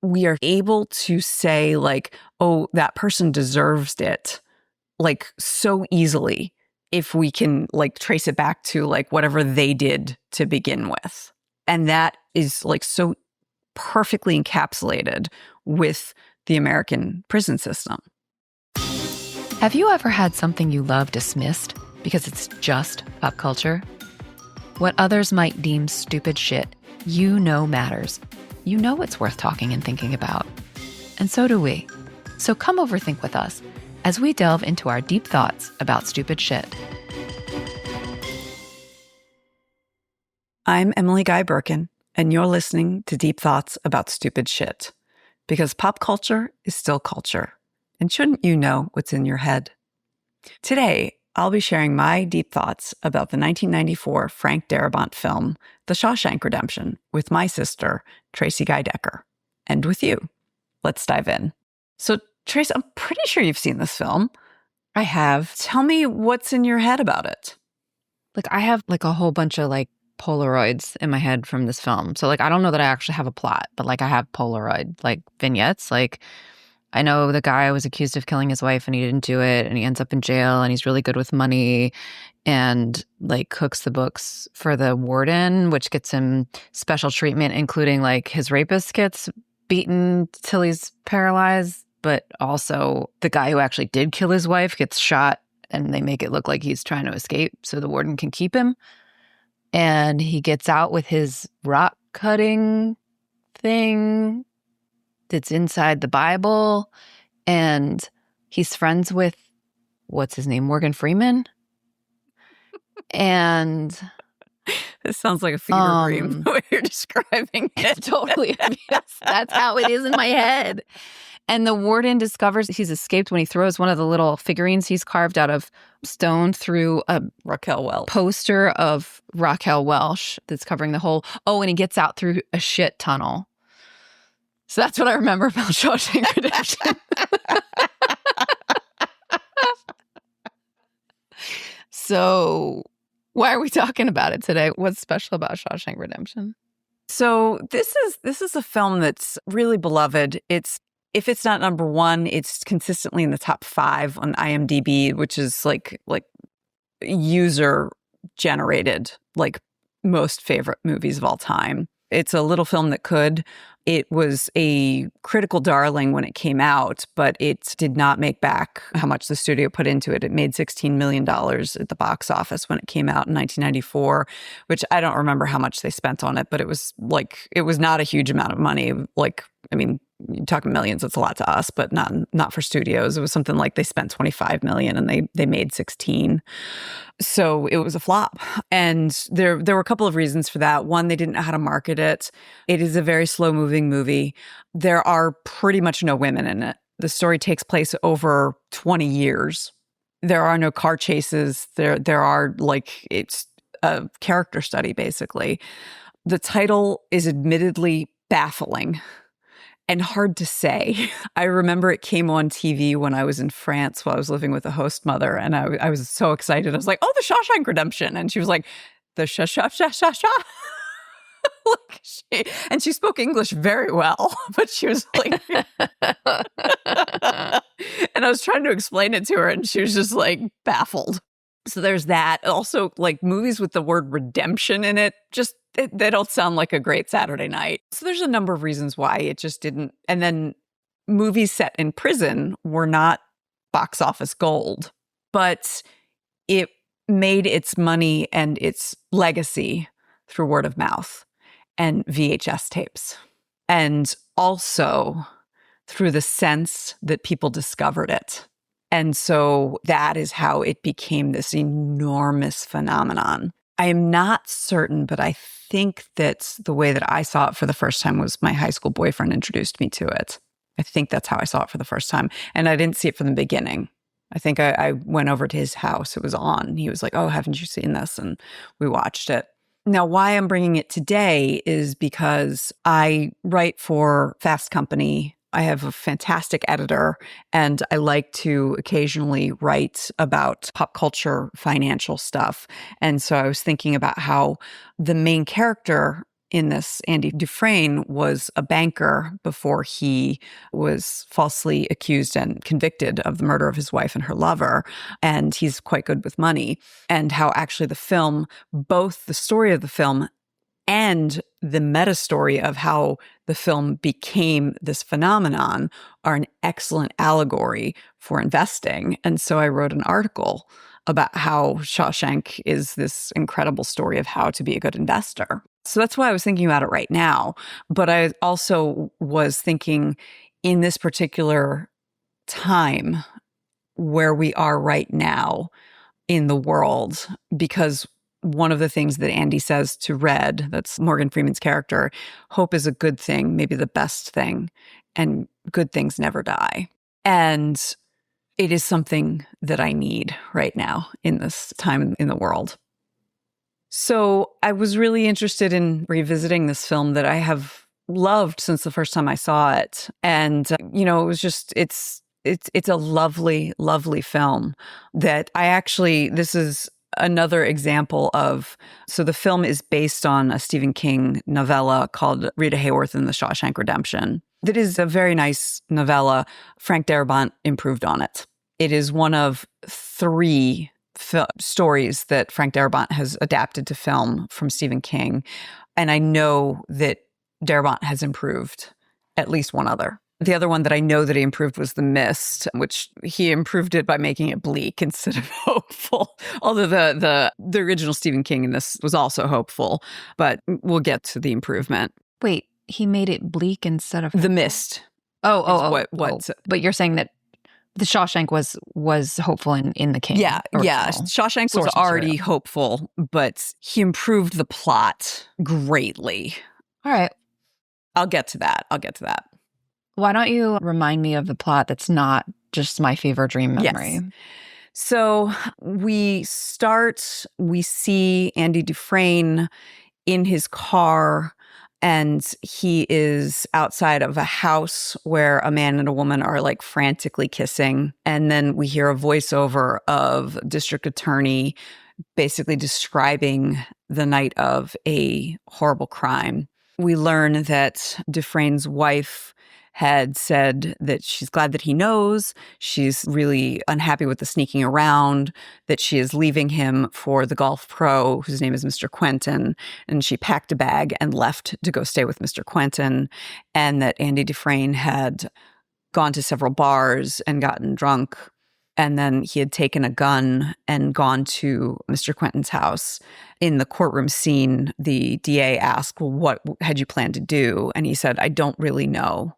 we are able to say like, oh, that person deserves it, like so easily if we can like trace it back to like whatever they did to begin with. And that is like so perfectly encapsulated with the American prison system. Have you ever had something you love dismissed because it's just pop culture? What others might deem stupid shit, you know matters. You know it's worth talking and thinking about. And so do we. So come overthink with us as we delve into our deep thoughts about stupid shit. I'm Emily Guy Birkin, and you're listening to Deep Thoughts About Stupid Shit. Because pop culture is still culture. And shouldn't you know what's in your head? Today, I'll be sharing my deep thoughts about the 1994 Frank Darabont film, The Shawshank Redemption, with my sister, Tracie Guy-Decker, and with you. Let's dive in. So, Trace, I'm pretty sure you've seen this film. I have. Tell me what's in your head about it. Like, I have like a whole bunch of like Polaroids in my head from this film. So like, I don't know that I actually have a plot, but like I have Polaroid like vignettes. Like I know the guy was accused of killing his wife and he didn't do it and he ends up in jail and he's really good with money and like cooks the books for the warden, which gets him special treatment, including like his rapist gets beaten till he's paralyzed, but also the guy who actually did kill his wife gets shot and they make it look like he's trying to escape so the warden can keep him. And he gets out with his rock cutting thing that's inside the Bible. And he's friends with, what's his name, Morgan Freeman? And this sounds like a fever dream, the way you're describing it. Totally. Yes, that's how it is in my head. And the warden discovers he's escaped when he throws one of the little figurines he's carved out of stone through a Raquel Welch poster of Raquel Welch that's covering the whole. Oh, and he gets out through a shit tunnel. So that's what I remember about Shawshank Redemption. So why are we talking about it today? What's special about Shawshank Redemption? So this is a film that's really beloved. If it's not number one, it's consistently in the top 5 on IMDb, which is like user generated, like most favorite movies of all time. It's a little film that could. It was a critical darling when it came out, but it did not make back how much the studio put into it. It made $16 million at the box office when it came out in 1994, which I don't remember how much they spent on it, but it was not a huge amount of money. Like, I mean, you're talking millions, it's a lot to us, but not for studios. It was something like they spent $25 million and they made 16. So it was a flop. And there were a couple of reasons for that. One, they didn't know how to market it. It is a very slow-moving movie. There are pretty much no women in it. The story takes place over 20 years. There are no car chases. There are like, it's a character study, basically. The title is admittedly baffling and hard to say. I remember it came on TV when I was in France while I was living with a host mother, and I was so excited. I was like, oh, the Shawshank Redemption. And she was like, the sha-sha-sha-sha-sha. And she spoke English very well, but she was like, and I was trying to explain it to her, and she was just like baffled. So there's that. Also, like movies with the word redemption in it, they don't sound like a great Saturday night. So there's a number of reasons why it just didn't. And then movies set in prison were not box office gold, but it made its money and its legacy through word of mouth and VHS tapes. And also through the sense that people discovered it. And so that is how it became this enormous phenomenon. I am not certain, but I think that the way that I saw it for the first time was my high school boyfriend introduced me to it. I think that's how I saw it for the first time. And I didn't see it from the beginning. I think I went over to his house. It was on. He was like, oh, haven't you seen this? And we watched it. Now, why I'm bringing it today is because I write for Fast Company. I have a fantastic editor, and I like to occasionally write about pop culture financial stuff. And so I was thinking about how the main character in this, Andy Dufresne, was a banker before he was falsely accused and convicted of the murder of his wife and her lover. And he's quite good with money. And how actually the film, both the story of the film and the meta story of how the film became this phenomenon are an excellent allegory for investing. And so I wrote an article about how Shawshank is this incredible story of how to be a good investor. So that's why I was thinking about it right now. But I also was thinking in this particular time where we are right now in the world, because one of the things that Andy says to Red, that's Morgan Freeman's character, hope is a good thing, maybe the best thing, and good things never die. And it is something that I need right now in this time in the world. So I was really interested in revisiting this film that I have loved since the first time I saw it. And, it was just, it's a lovely, lovely film that this is another example of, so the film is based on a Stephen King novella called Rita Hayworth and the Shawshank Redemption. That is a very nice novella. Frank Darabont improved on it. It is one of 3 stories that Frank Darabont has adapted to film from Stephen King. And I know that Darabont has improved at least one other. The other one that I know that he improved was The Mist, which he improved it by making it bleak instead of hopeful. Although the original Stephen King in this was also hopeful, but we'll get to the improvement. Wait, he made it bleak instead of The Mist. What? But you're saying that the Shawshank was hopeful in the King. Yeah. Original. Shawshank was already hopeful, but he improved the plot greatly. All right. I'll get to that. Why don't you remind me of the plot that's not just my fever dream memory? Yes. So we see Andy Dufresne in his car, and he is outside of a house where a man and a woman are like frantically kissing. And then we hear a voiceover of district attorney basically describing the night of a horrible crime. We learn that Dufresne's wife had said that she's glad that he knows. She's really unhappy with the sneaking around, that she is leaving him for the golf pro, whose name is Mr. Quentin. And she packed a bag and left to go stay with Mr. Quentin. And that Andy Dufresne had gone to several bars and gotten drunk. And then he had taken a gun and gone to Mr. Quentin's house. In the courtroom scene, the DA asked, well, what had you planned to do? And he said, I don't really know.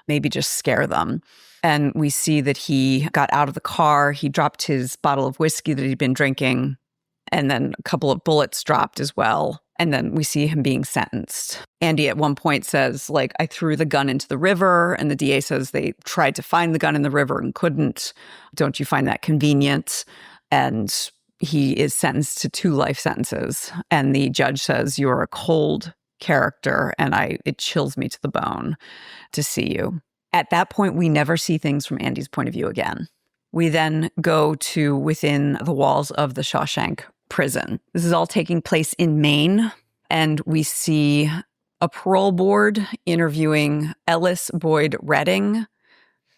Maybe just scare them. And we see that he got out of the car. He dropped his bottle of whiskey that he'd been drinking. And then a couple of bullets dropped as well. And then we see him being sentenced. Andy at one point says, I threw the gun into the river. And the DA says they tried to find the gun in the river and couldn't. Don't you find that convenient? And he is sentenced to 2 life sentences. And the judge says, you're a cold character, and it chills me to the bone to see you. At that point, we never see things from Andy's point of view again. We then go to within the walls of the Shawshank prison. This is all taking place in Maine, and we see a parole board interviewing Ellis Boyd Redding,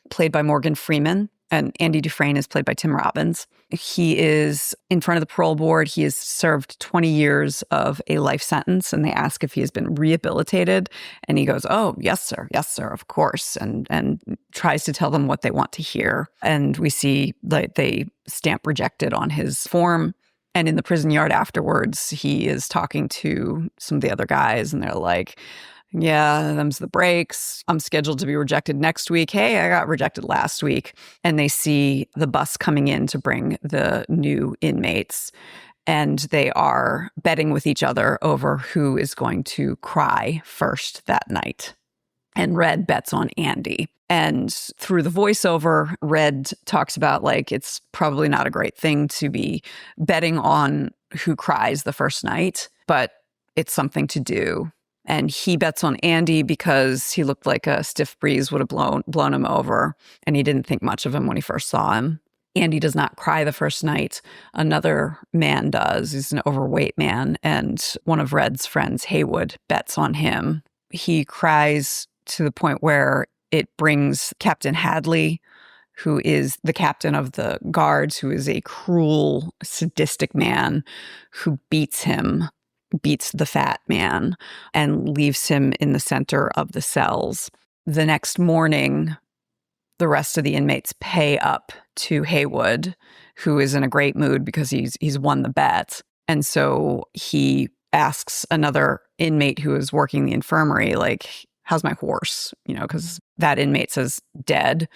played by Morgan Freeman, and Andy Dufresne is played by Tim Robbins. He is in front of the parole board. He has served 20 years of a life sentence, and they ask if he has been rehabilitated. And he goes, oh, yes, sir, of course, and tries to tell them what they want to hear. And we see they stamp rejected on his form. And in the prison yard afterwards, he is talking to some of the other guys, and they're like, yeah, them's the breaks. I'm scheduled to be rejected next week. Hey, I got rejected last week. And they see the bus coming in to bring the new inmates. And they are betting with each other over who is going to cry first that night. And Red bets on Andy. And through the voiceover, Red talks about it's probably not a great thing to be betting on who cries the first night, but it's something to do. And he bets on Andy because he looked like a stiff breeze would have blown him over. And he didn't think much of him when he first saw him. Andy does not cry the first night. Another man does. He's an overweight man. And one of Red's friends, Haywood, bets on him. He cries to the point where it brings Captain Hadley, who is the captain of the guards, who is a cruel, sadistic man who beats the fat man, and leaves him in the center of the cells. The next morning, the rest of the inmates pay up to Haywood, who is in a great mood because he's won the bet. And so he asks another inmate who is working the infirmary, like, how's my horse? Because that inmate says dead.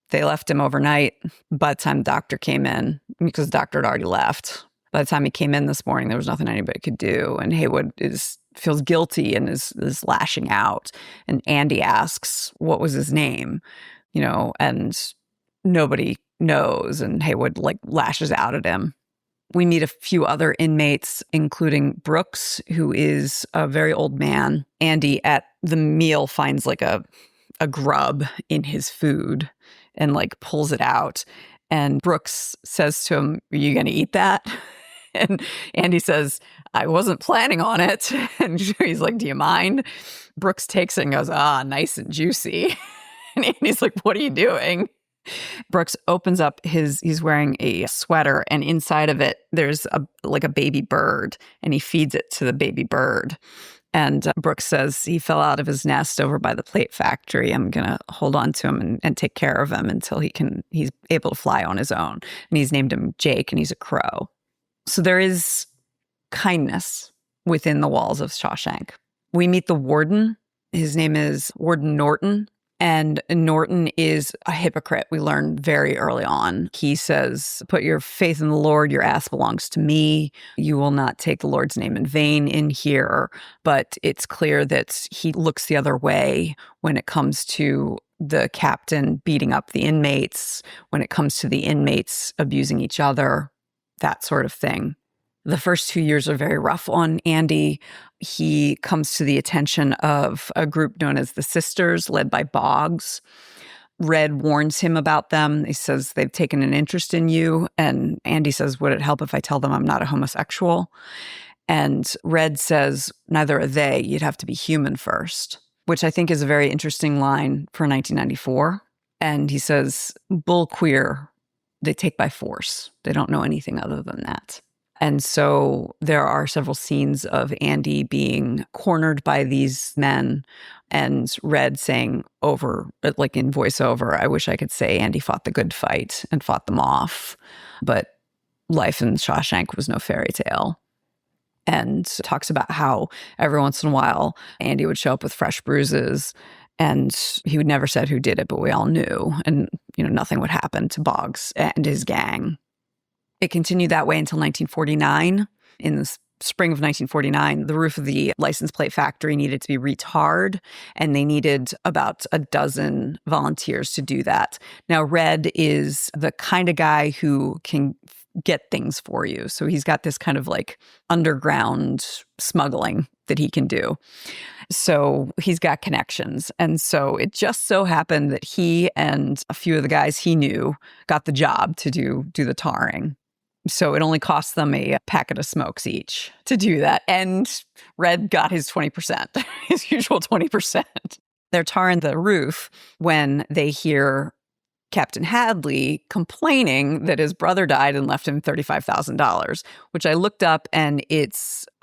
They left him overnight. By the time the doctor came in, because the doctor had already left, by the time he came in this morning, there was nothing anybody could do. And Haywood feels guilty and is lashing out. And Andy asks, what was his name? And nobody knows. And Haywood lashes out at him. We meet a few other inmates, including Brooks, who is a very old man. Andy at the meal finds a grub in his food and pulls it out. And Brooks says to him, are you going to eat that? And Andy says, I wasn't planning on it. And he's like, do you mind? Brooks takes it and goes, nice and juicy. And Andy's like, what are you doing? Brooks opens up he's wearing a sweater, and inside of it, there's a baby bird, and he feeds it to the baby bird. And Brooks says he fell out of his nest over by the plate factory. I'm going to hold on to him and take care of him until he's able to fly on his own. And he's named him Jake, and he's a crow. So there is kindness within the walls of Shawshank. We meet the warden. His name is Warden Norton. And Norton is a hypocrite. We learn very early on. He says, put your faith in the Lord. Your ass belongs to me. You will not take the Lord's name in vain in here. But it's clear that he looks the other way when it comes to the captain beating up the inmates, when it comes to the inmates abusing each other, that sort of thing. The first 2 years are very rough on Andy. He comes to the attention of a group known as the Sisters, led by Boggs. Red warns him about them. He says, they've taken an interest in you. And Andy says, would it help if I tell them I'm not a homosexual? And Red says, neither are they. You'd have to be human first, which I think is a very interesting line for 1994. And he says, bull queer, they take by force. They don't know anything other than that. And so there are several scenes of Andy being cornered by these men and Red saying over, in voiceover, I wish I could say Andy fought the good fight and fought them off. But life in Shawshank was no fairy tale. And talks about how every once in a while Andy would show up with fresh bruises, and he would never said who did it, but we all knew. And, nothing would happen to Boggs and his gang. It continued that way until 1949. In the spring of 1949, the roof of the license plate factory needed to be retarred, and they needed about a dozen volunteers to do that. Now, Red is the kind of guy who can get things for you. So he's got this kind of underground smuggling that he can do. So he's got connections. And so it just so happened that he and a few of the guys he knew got the job to do the tarring. So it only cost them a packet of smokes each to do that. And Red got his 20%, his usual 20%. They're tarring the roof when they hear Captain Hadley complaining that his brother died and left him $35,000, which I looked up, and I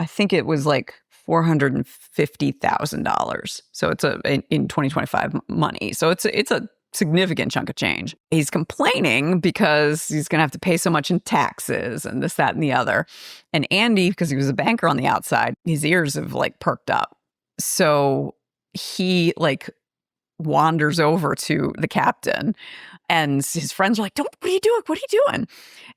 think it was $450,000. So it's in 2025 money. So it's a significant chunk of change. He's complaining because he's going to have to pay so much in taxes and this, that, and the other. And Andy, because he was a banker on the outside, his ears have perked up. So he wanders over to the captain, and his friends are like, what are you doing? What are you doing?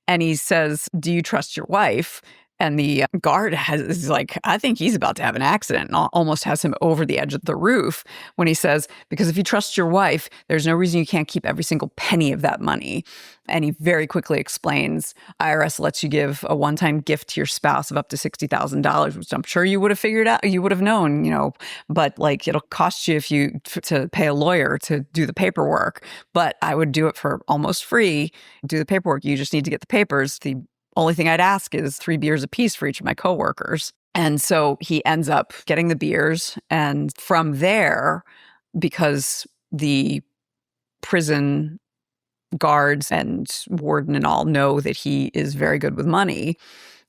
And he says, do you trust your wife? And the guard is like, I think he's about to have an accident, and almost has him over the edge of the roof when he says, because if you trust your wife, there's no reason you can't keep every single penny of that money. And he very quickly explains, IRS lets you give a one-time gift to your spouse of up to $60,000, which I'm sure you would have figured out, you would have known, but like it'll cost you to pay a lawyer to do the paperwork. But I would do it for almost free. Do the paperwork. You just need to get the papers. The only thing I'd ask is 3 beers apiece for each of my coworkers. And so he ends up getting the beers. And from there, because the prison guards and warden and all know that he is very good with money,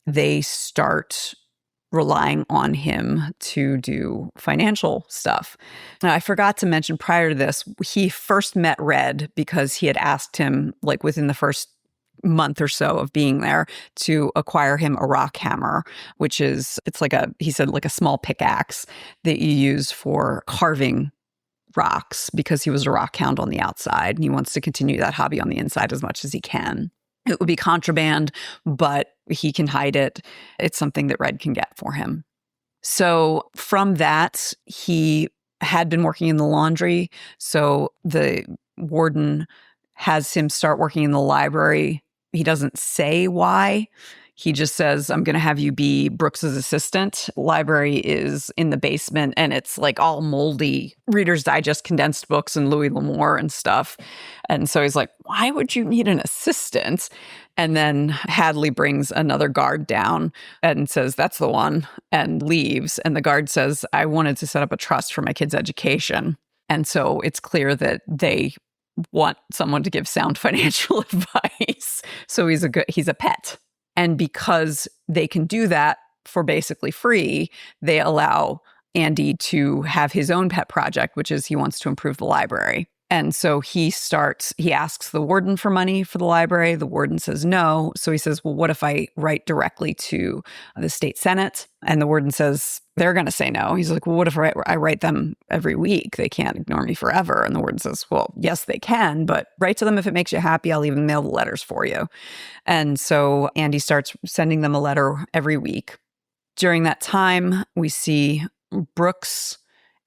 they start relying on him to do financial stuff. Now, I forgot to mention prior to this, he first met Red because he had asked him, like within the first month or so of being there, to acquire him a rock hammer, which is, he said like a small pickaxe that you use for carving rocks, because he was a rock hound on the outside and he wants to continue that hobby on the inside as much as he can. It would be contraband, but he can hide it. It's something that Red can get for him. So from that, he had been working in the laundry. So the warden has him start working in the library. He doesn't say why. He just says, I'm going to have you be Brooks's assistant. Library is in the basement, and it's like all moldy Reader's Digest condensed books and Louis L'Amour and stuff. And so he's like, why would you need an assistant? And then Hadley brings another guard down and says, that's the one, and leaves. And the guard says, I wanted to set up a trust for my kid's education. And so it's clear that they want someone to give sound financial advice. So he's a pet. And because they can do that for basically free, they allow Andy to have his own pet project, which is he wants to improve the library. And so he asks the warden for money for the library. The warden says no. So he says, well, what if I write directly to the state senate? And the warden says, they're going to say no. He's like, well, what if I write them every week? They can't ignore me forever. And the warden says, well, yes, they can, but write to them if it makes you happy. I'll even mail the letters for you. And so Andy starts sending them a letter every week. During that time, we see Brooks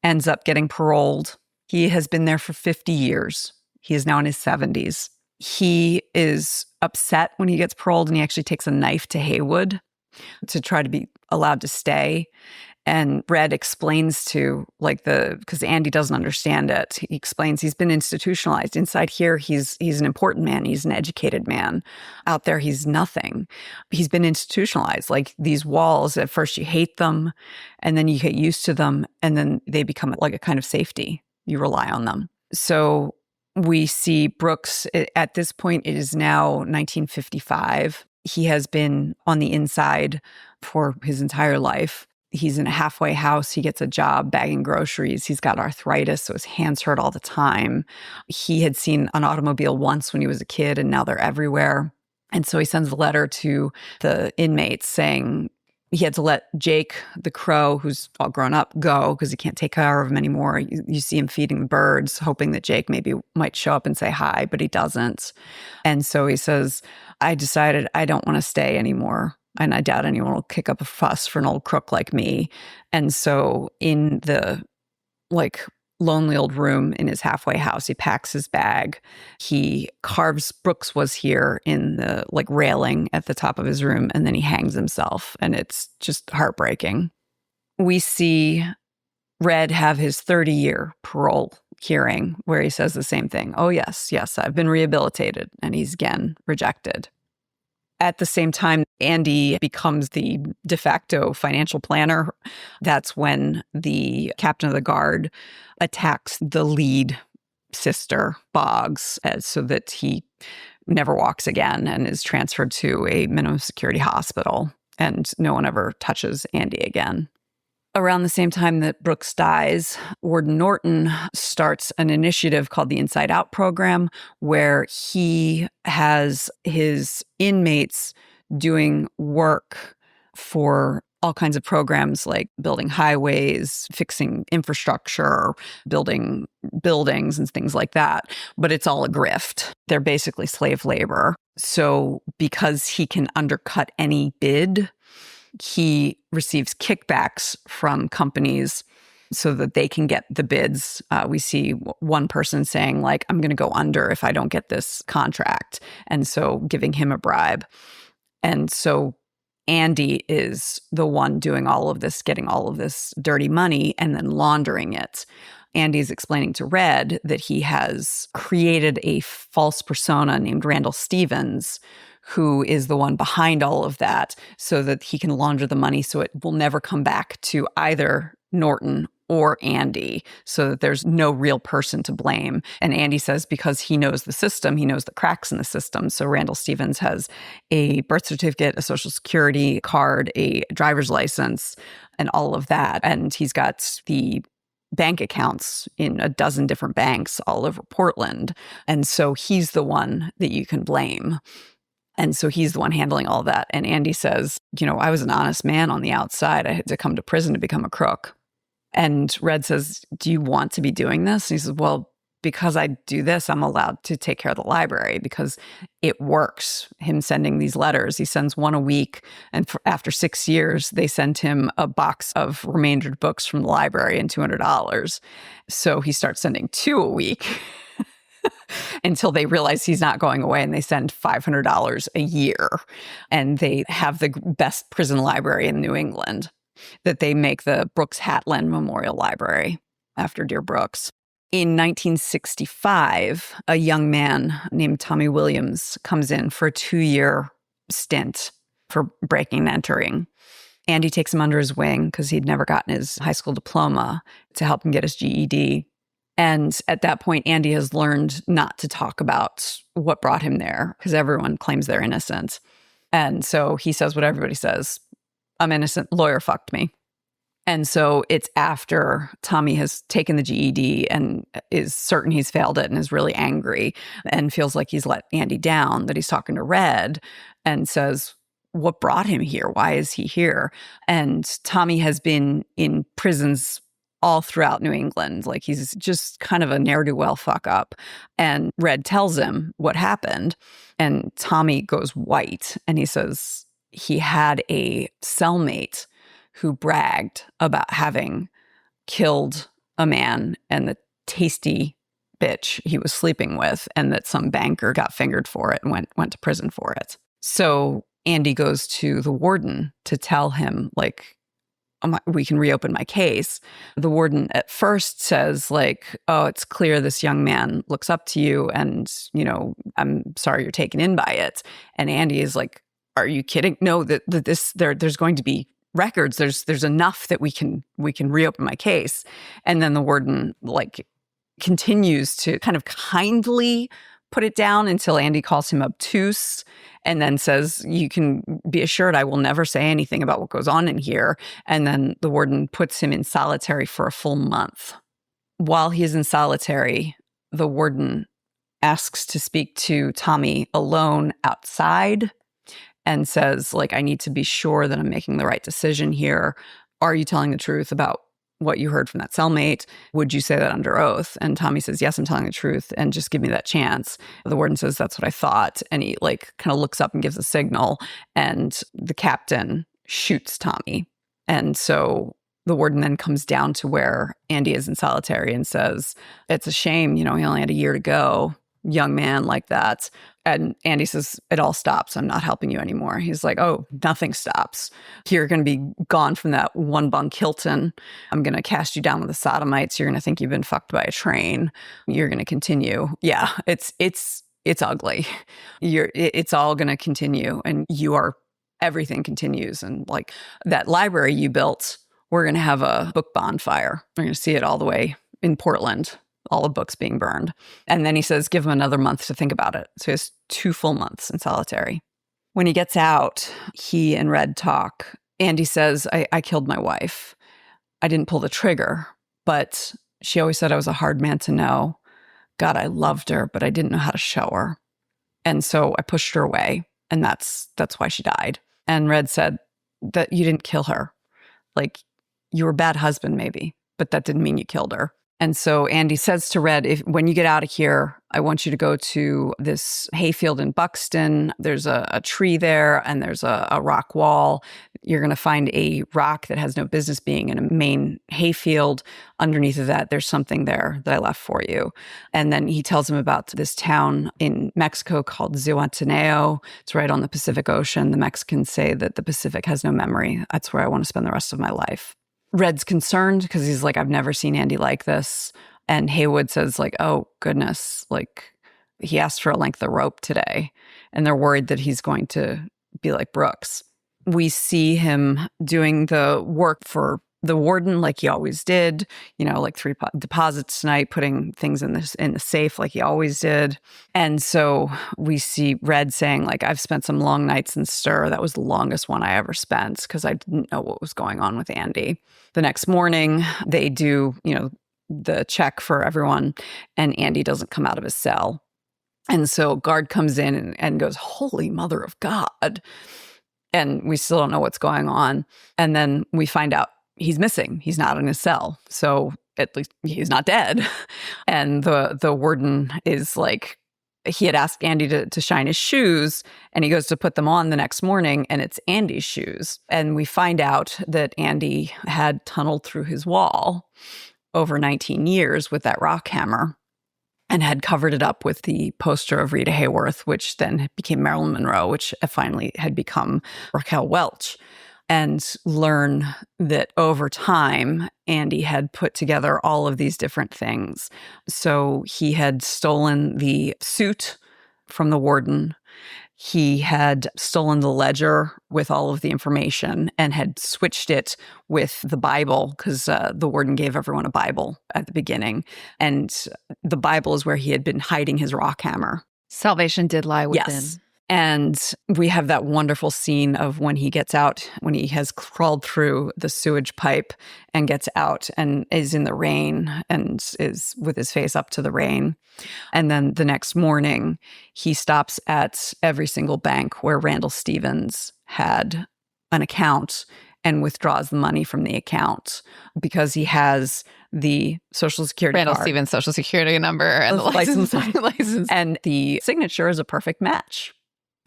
ends up getting paroled. He has been there for 50 years. He is now in his 70s. He is upset when he gets paroled, and he actually takes a knife to Haywood to try to be allowed to stay. And Red explains because Andy doesn't understand it. He explains he's been institutionalized. Inside here, he's an important man. He's an educated man. Out there, he's nothing. He's been institutionalized. Like these walls, at first you hate them, and then you get used to them, and then they become like a kind of safety. You rely on them. So we see Brooks, at this point, it is now 1955. He has been on the inside for his entire life. He's in a halfway house. He gets a job bagging groceries. He's got arthritis, so his hands hurt all the time. He had seen an automobile once when he was a kid, and now they're everywhere. And so he sends a letter to the inmates saying he had to let Jake, the crow, who's all grown up, go because he can't take care of him anymore. You see him feeding the birds, hoping that Jake maybe might show up and say hi, but he doesn't. And so he says, I decided I don't want to stay anymore. And I doubt anyone will kick up a fuss for an old crook like me. And so in the lonely old room in his halfway house, he packs his bag. He carves, Brooks was here in the railing at the top of his room, and then he hangs himself. And it's just heartbreaking. We see Red have his 30-year parole hearing where he says the same thing. Oh, yes, I've been rehabilitated. And he's again rejected. At the same time, Andy becomes the de facto financial planner. That's when the captain of the guard attacks the lead sister, Boggs, so that he never walks again and is transferred to a minimum security hospital. And no one ever touches Andy again. Around the same time that Brooks dies, Warden Norton starts an initiative called the Inside Out program, where he has his inmates doing work for all kinds of programs like building highways, fixing infrastructure, building buildings and things like that. But it's all a grift. They're basically slave labor. So because he can undercut any bid, He receives kickbacks from companies so that they can get the bids. We see one person saying, like, I'm going to go under if I don't get this contract. And so giving him a bribe. And so Andy is the one doing all of this, getting all of this dirty money and then laundering it. Andy's explaining to Red that he has created a false persona named Randall Stevens, who is the one behind all of that, so that he can launder the money so it will never come back to either Norton or Andy, so that there's no real person to blame. And Andy says because he knows the system, he knows the cracks in the system. So Randall Stevens has a birth certificate, a social security card, a driver's license, and all of that. And he's got the bank accounts in a dozen different banks all over Portland. And so he's the one that you can blame. And so he's the one handling all that. And Andy says, I was an honest man on the outside. I had to come to prison to become a crook. And Red says, do you want to be doing this? And he says, well, because I do this, I'm allowed to take care of the library because it works. Him sending these letters, he sends one a week. And after 6 years, they sent him a box of remaindered books from the library and $200. So he starts sending 2 a week until they realize he's not going away, and they send $500 a year. And they have the best prison library in New England, that they make the Brooks Hatland Memorial Library after Dear Brooks. In 1965, a young man named Tommy Williams comes in for a 2-year stint for breaking and entering. Andy takes him under his wing because he'd never gotten his high school diploma to help him get his GED. And at that point, Andy has learned not to talk about what brought him there because everyone claims they're innocent. And so he says what everybody says: I'm innocent, lawyer fucked me. And so it's after Tommy has taken the GED and is certain he's failed it and is really angry and feels like he's let Andy down, that he's talking to Red and says, what brought him here? Why is he here? And Tommy has been in prisons all throughout New England. Like, he's just kind of a ne'er-do-well fuck up. And Red tells him what happened. And Tommy goes white and he says he had a cellmate who bragged about having killed a man and the tasty bitch he was sleeping with, and that some banker got fingered for it and went to prison for it. So Andy goes to the warden to tell him, like, we can reopen my case. The warden at first says, like, oh, it's clear this young man looks up to you and, I'm sorry you're taken in by it. And Andy is like, are you kidding? No, there's going to be records. There's enough that we can reopen my case. And then the warden, like, continues to kind of kindly put it down until Andy calls him obtuse and then says, you can be assured I will never say anything about what goes on in here. And then the warden puts him in solitary for a full month. While he is in solitary, the warden asks to speak to Tommy alone outside and says, like, I need to be sure that I'm making the right decision here. Are you telling the truth about what you heard from that cellmate? Would you say that under oath? And Tommy says, yes, I'm telling the truth, and just give me that chance. The warden says, that's what I thought. And he, like, kind of looks up and gives a signal, and the captain shoots Tommy. And so the warden then comes down to where Andy is in solitary and says, it's a shame, he only had a year to go. Young man like that. And Andy says, it all stops. I'm not helping you anymore. He's like, oh, nothing stops. You're going to be gone from that one bunk Hilton. I'm going to cast you down with the sodomites. You're going to think you've been fucked by a train. You're going to continue. Yeah, it's ugly. It's all going to continue. And everything continues. And like that library you built, we're going to have a book bonfire. We're going to see it all the way in Portland. All the books being burned. And then he says, give him another month to think about it. So he has 2 full months in solitary. When he gets out, he and Red talk. Andy says, I killed my wife. I didn't pull the trigger, but she always said I was a hard man to know. God, I loved her, but I didn't know how to show her. And so I pushed her away. And that's why she died. And Red said that you didn't kill her. Like, you were a bad husband maybe, but that didn't mean you killed her. And so Andy says to Red, when you get out of here, I want you to go to this hayfield in Buxton. There's a tree there and there's a rock wall. You're going to find a rock that has no business being in a main hayfield. Underneath of that, there's something there that I left for you. And then he tells him about this town in Mexico called Zihuatanejo. It's right on the Pacific Ocean. The Mexicans say that the Pacific has no memory. That's where I want to spend the rest of my life. Red's concerned because he's like, I've never seen Andy like this. And Haywood says like, oh, goodness, like he asked for a length of rope today. And they're worried that he's going to be like Brooks. We see him doing the work for the warden like he always did, like 3 deposits tonight, putting things in the safe like he always did. And so we see Red saying like, I've spent some long nights in stir. That was the longest one I ever spent because I didn't know what was going on with Andy. The next morning they do, the check for everyone and Andy doesn't come out of his cell. And so guard comes in and goes, holy mother of God. And we still don't know what's going on. And then we find out he's missing. He's not in his cell. So at least he's not dead. And the warden is like, he had asked Andy to shine his shoes and he goes to put them on the next morning and it's Andy's shoes. And we find out that Andy had tunneled through his wall over 19 years with that rock hammer and had covered it up with the poster of Rita Hayworth, which then became Marilyn Monroe, which finally had become Raquel Welch. And learn that over time, Andy had put together all of these different things. So he had stolen the suit from the warden. He had stolen the ledger with all of the information and had switched it with the Bible because the warden gave everyone a Bible at the beginning. And the Bible is where he had been hiding his rock hammer. Salvation did lie within. Yes. And we have that wonderful scene of when he gets out, when he has crawled through the sewage pipe and gets out and is in the rain and is with his face up to the rain. And then the next morning, he stops at every single bank where Randall Stevens had an account and withdraws the money from the account because he has the Social Security Randall card. Stevens' Social Security number and the license. And the signature is a perfect match.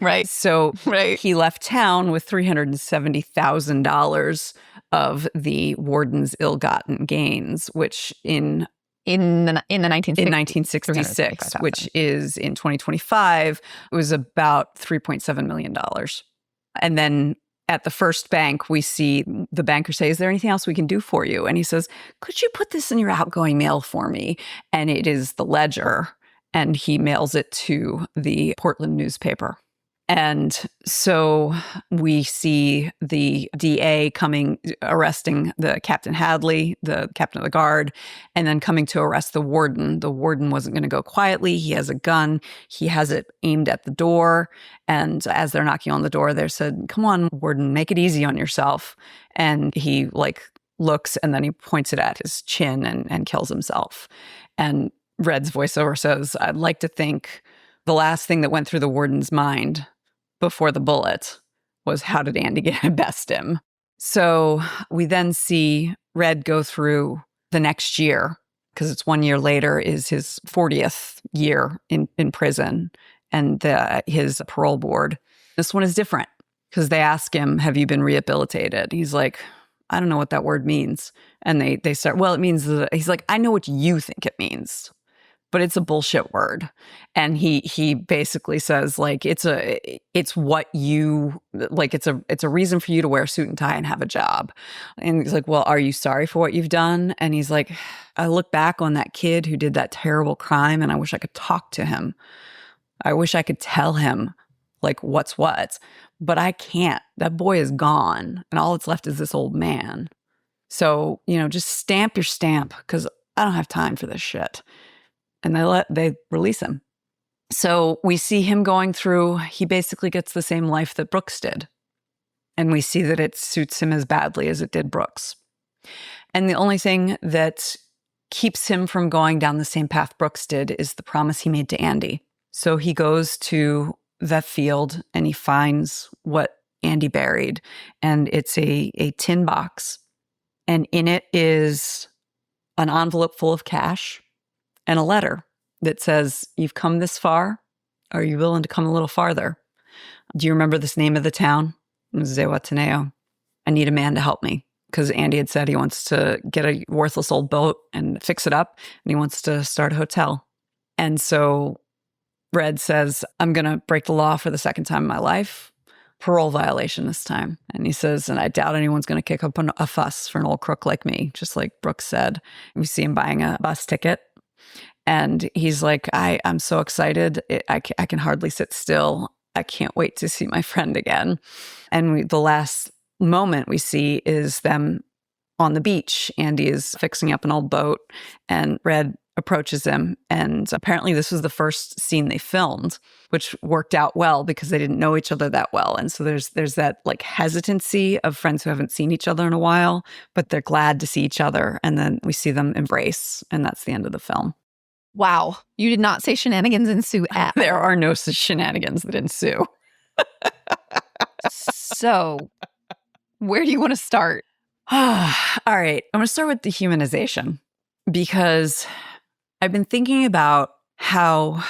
Right. So right. He left town with $370,000 of the warden's ill-gotten gains, which in 1966, which is in 2025, it was about $3.7 million. And then at the first bank, we see the banker say, is there anything else we can do for you? And he says, could you put this in your outgoing mail for me? And it is the ledger. And he mails it to the Portland newspaper. And so we see the DA arresting the Captain Hadley, the captain of the guard, and then coming to arrest the warden. The warden wasn't going to go quietly. He has a gun. He has it aimed at the door. And as they're knocking on the door, they said, come on, warden, make it easy on yourself. And he looks and then he points it at his chin and kills himself. And Red's voiceover says, I'd like to think the last thing that went through the warden's mind before the bullet was how did Andy get to best him? So we then see Red go through the next year because it's 1 year later is his 40th year in prison and his parole board. This one is different because they ask him, have you been rehabilitated? He's like, I don't know what that word means. And they start, well, it means that he's like, I know what you think it means, but it's a bullshit word. And he basically says it's a reason for you to wear a suit and tie and have a job. And he's like, well, are you sorry for what you've done? And he's like, I look back on that kid who did that terrible crime and I wish I could talk to him. I wish I could tell him what's what, but I can't. That boy is gone and all that's left is this old man. So, just stamp your stamp because I don't have time for this shit. And they release him. So we see him going through, he basically gets the same life that Brooks did. And we see that it suits him as badly as it did Brooks. And the only thing that keeps him from going down the same path Brooks did is the promise he made to Andy. So he goes to that field and he finds what Andy buried. And it's a tin box. And in it is an envelope full of cash and a letter that says, "You've come this far. Are you willing to come a little farther? Do you remember this name of the town? Zewataneo. I need a man to help me." Because Andy had said he wants to get a worthless old boat and fix it up, and he wants to start a hotel. And so Red says, "I'm going to break the law for the second time in my life. Parole violation this time." And he says, "And I doubt anyone's going to kick up a fuss for an old crook like me," just like Brooks said. We see him buying a bus ticket. And he's like, I'm so excited. I can hardly sit still. I can't wait to see my friend again. And the last moment we see is them on the beach. Andy is fixing up an old boat and Red approaches him. And apparently this was the first scene they filmed, which worked out well because they didn't know each other that well. And so there's that like hesitancy of friends who haven't seen each other in a while, but they're glad to see each other. And then we see them embrace. And that's the end of the film. Wow. You did not say shenanigans ensue at There are no shenanigans that ensue. So, where do you want to start? All right. I'm going to start with dehumanization because I've been thinking about how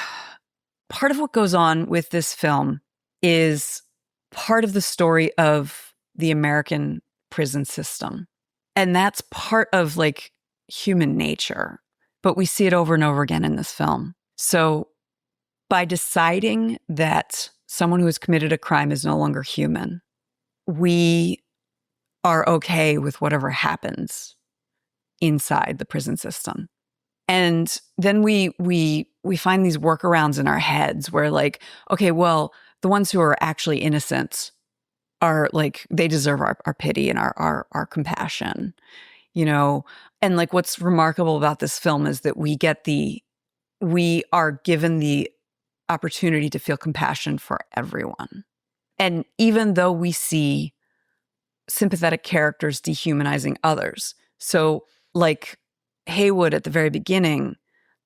part of what goes on with this film is part of the story of the American prison system. And that's part of like human nature. But we see it over and over again in this film. So by deciding that someone who has committed a crime is no longer human, we are okay with whatever happens inside the prison system. And then we find these workarounds in our heads where like, okay, well, the ones who are actually innocent are like, they deserve our pity and our compassion, you know? And like what's remarkable about this film is that we are given the opportunity to feel compassion for everyone. And even though we see sympathetic characters dehumanizing others, so like Haywood at the very beginning,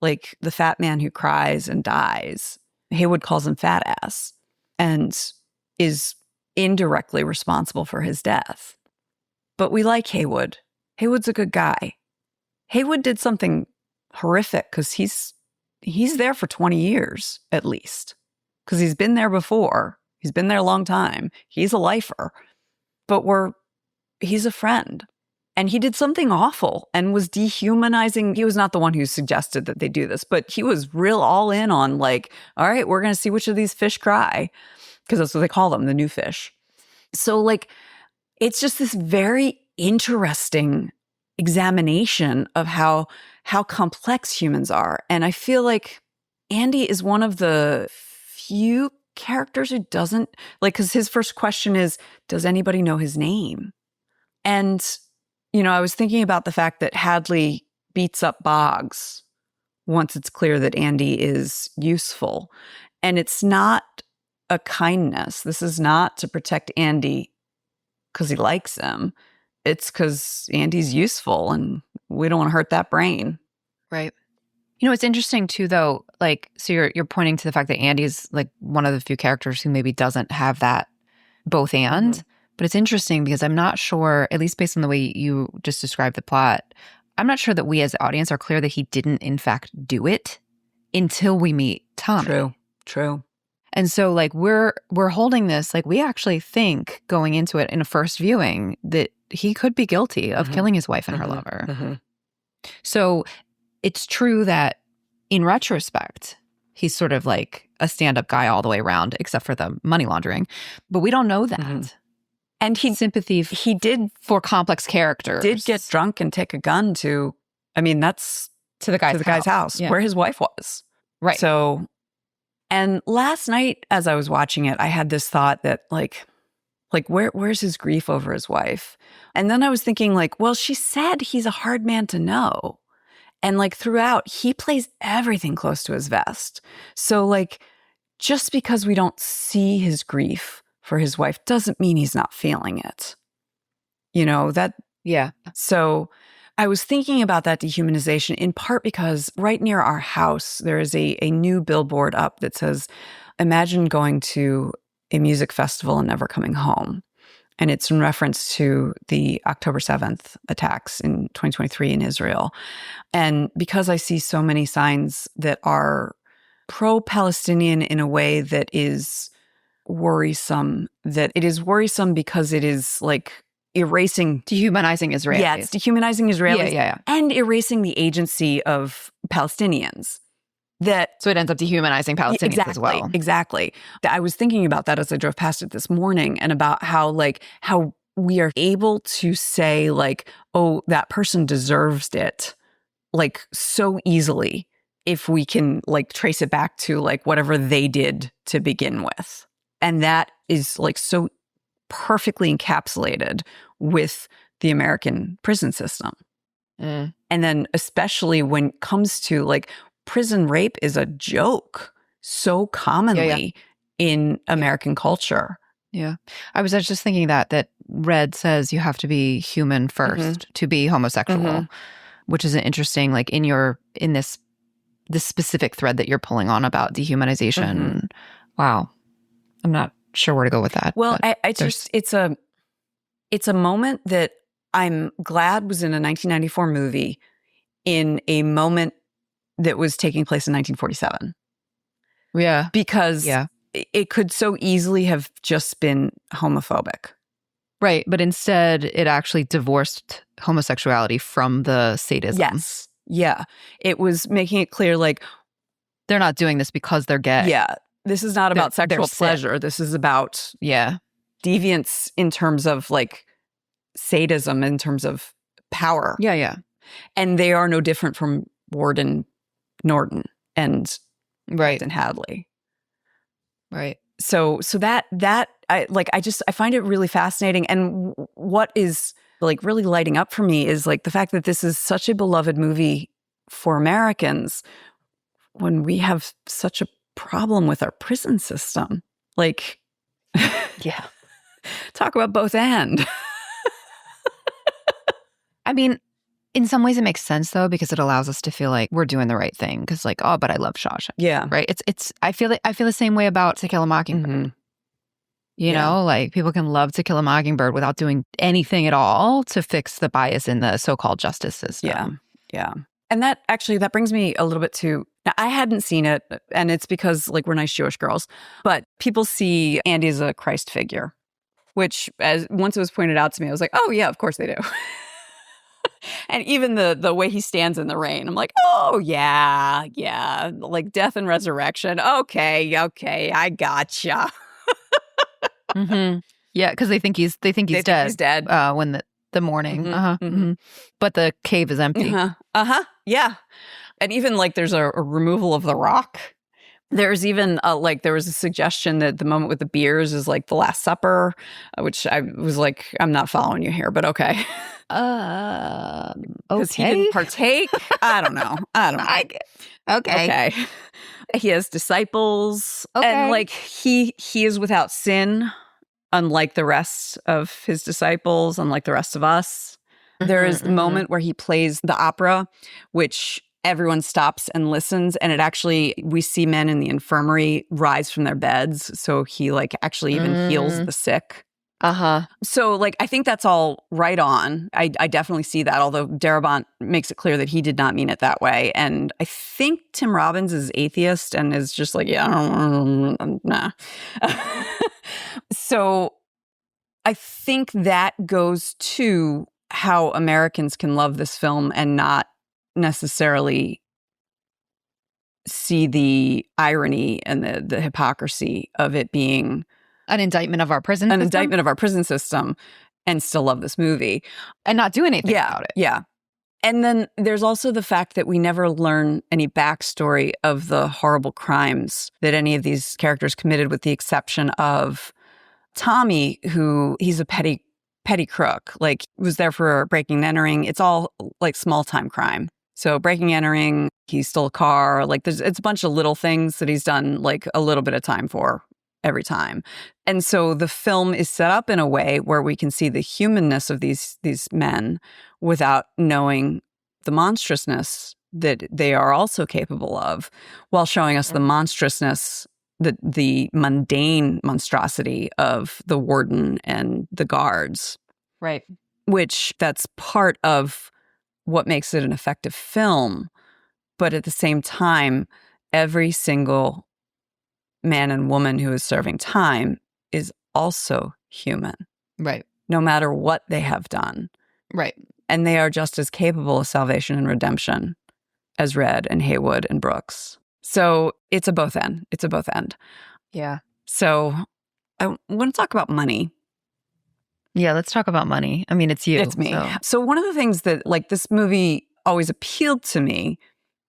like the fat man who cries and dies, Haywood calls him fat ass and is indirectly responsible for his death. But we like Haywood. Haywood's a good guy. Haywood did something horrific because he's there for 20 years at least, because he's been there before. He's been there a long time. He's a lifer, but he's a friend. And he did something awful and was dehumanizing. He was not the one who suggested that they do this, but he was real all in on like, all right, we're going to see which of these fish cry, because that's what they call them, the new fish. So like, it's just this very interesting examination of how complex humans are. And I feel like Andy is one of the few characters who doesn't, like, because his first question is, does anybody know his name? And, you know, I was thinking about the fact that Hadley beats up Boggs once it's clear that Andy is useful. And it's not a kindness. This is not to protect Andy because he likes him. It's because Andy's useful and we don't want to hurt that brain. Right. You know, it's interesting too, though, like, so you're pointing to the fact that Andy's like one of the few characters who maybe doesn't have that both and. Mm-hmm. But it's interesting because I'm not sure, at least based on the way you just described the plot, I'm not sure that we as the audience are clear that he didn't in fact do it until we meet Tommy. True. And so like we're holding this, like we actually think going into it in a first viewing that he could be guilty of killing his wife and her lover. So it's true that in retrospect, he's sort of like a stand-up guy all the way around, except for the money laundering. But we don't know that. And he did for complex characters. Did get drunk and take a gun to the guy's house where his wife was. Right. So, and last night as I was watching it, I had this thought that like where's his grief over his wife? And then I was thinking like, well, she said he's a hard man to know. And like throughout, he plays everything close to his vest. So like, just because we don't see his grief for his wife doesn't mean he's not feeling it. You know, that. Yeah. So I was thinking about that dehumanization in part because right near our house, there is a new billboard up that says, imagine going to a music festival and never coming home. And it's in reference to the October 7th attacks in 2023 in Israel. And because I see so many signs that are pro-Palestinian in a way that is worrisome, that it is worrisome because it is like erasing... Dehumanizing Israelis. Yeah, it's dehumanizing Israelis. Yeah. And erasing the agency of Palestinians. So it ends up dehumanizing Palestinians as well. Exactly. I was thinking about that as I drove past it this morning, and about how we are able to say like, oh, that person deserves it, like so easily, if we can like trace it back to like whatever they did to begin with. And that is like so perfectly encapsulated with the American prison system. And then especially when it comes to like, prison rape is a joke so commonly in American culture. Yeah. I was just thinking that Red says you have to be human first to be homosexual, which is an interesting, like in this specific thread that you're pulling on about dehumanization. Wow. I'm not sure where to go with that. Well, it's a moment that I'm glad was in a 1994 movie, in a moment that was taking place in 1947. Yeah. Because it could so easily have just been homophobic. Right. But instead, it actually divorced homosexuality from the sadism. Yes. Yeah. It was making it clear, like, they're not doing this because they're gay. Yeah. This is not about sexual pleasure. This is about deviance in terms of, like, sadism, in terms of power. Yeah. And they are no different from Ward and Norton and Captain Hadley. Right. So that I find it really fascinating. And what is like really lighting up for me is like the fact that this is such a beloved movie for Americans when we have such a problem with our prison system. Like, talk about both and. I mean, in some ways it makes sense though, because it allows us to feel like we're doing the right thing. Because like, oh, but I love Shawshank. Yeah. Right. I feel the same way about To Kill a Mockingbird. You know, like people can love To Kill a Mockingbird without doing anything at all to fix the bias in the so-called justice system. Yeah. And that brings me a little bit to, now I hadn't seen it, and it's because like we're nice Jewish girls, but people see Andy as a Christ figure, which once it was pointed out to me, I was like, oh yeah, of course they do. And even the way he stands in the rain, I'm like, oh yeah, like death and resurrection. Okay, I gotcha. Yeah, because they think he's dead. He's dead. When the morning, but the cave is empty. Yeah, and even like there's a removal of the rock. There's even there was a suggestion that the moment with the beers is like the Last Supper, which I was like, I'm not following you here, but okay. Because he didn't partake. I don't know. Okay. He has disciples, and like he is without sin, unlike the rest of his disciples, unlike the rest of us. There is the moment where he plays the opera, which everyone stops and listens, and we see men in the infirmary rise from their beds, so he like actually even heals the sick. So like I think that's all right on. I definitely see that, although Darabont makes it clear that he did not mean it that way. And I think Tim Robbins is atheist and is just like, nah. So I think that goes to how Americans can love this film and not necessarily see the irony and the hypocrisy of it being an indictment of our prison system, and still love this movie and not do anything about it. Yeah. And then there's also the fact that we never learn any backstory of the horrible crimes that any of these characters committed, with the exception of Tommy, who he's a petty crook, like was there for breaking and entering. It's all like small time crime. So breaking, entering, he stole a car, like it's a bunch of little things that he's done like a little bit of time for every time. And so the film is set up in a way where we can see the humanness of these men without knowing the monstrousness that they are also capable of, while showing us the monstrousness the mundane monstrosity of the warden and the guards. Right. Which that's part of what makes it an effective film. But at the same time, every single man and woman who is serving time is also human. Right. No matter what they have done. Right. And they are just as capable of salvation and redemption as Red and Haywood and Brooks. So it's a both end. It's a both end. Yeah. So I want to talk about money. Yeah, let's talk about money. I mean, it's you. It's me. So one of the things that, like, this movie always appealed to me,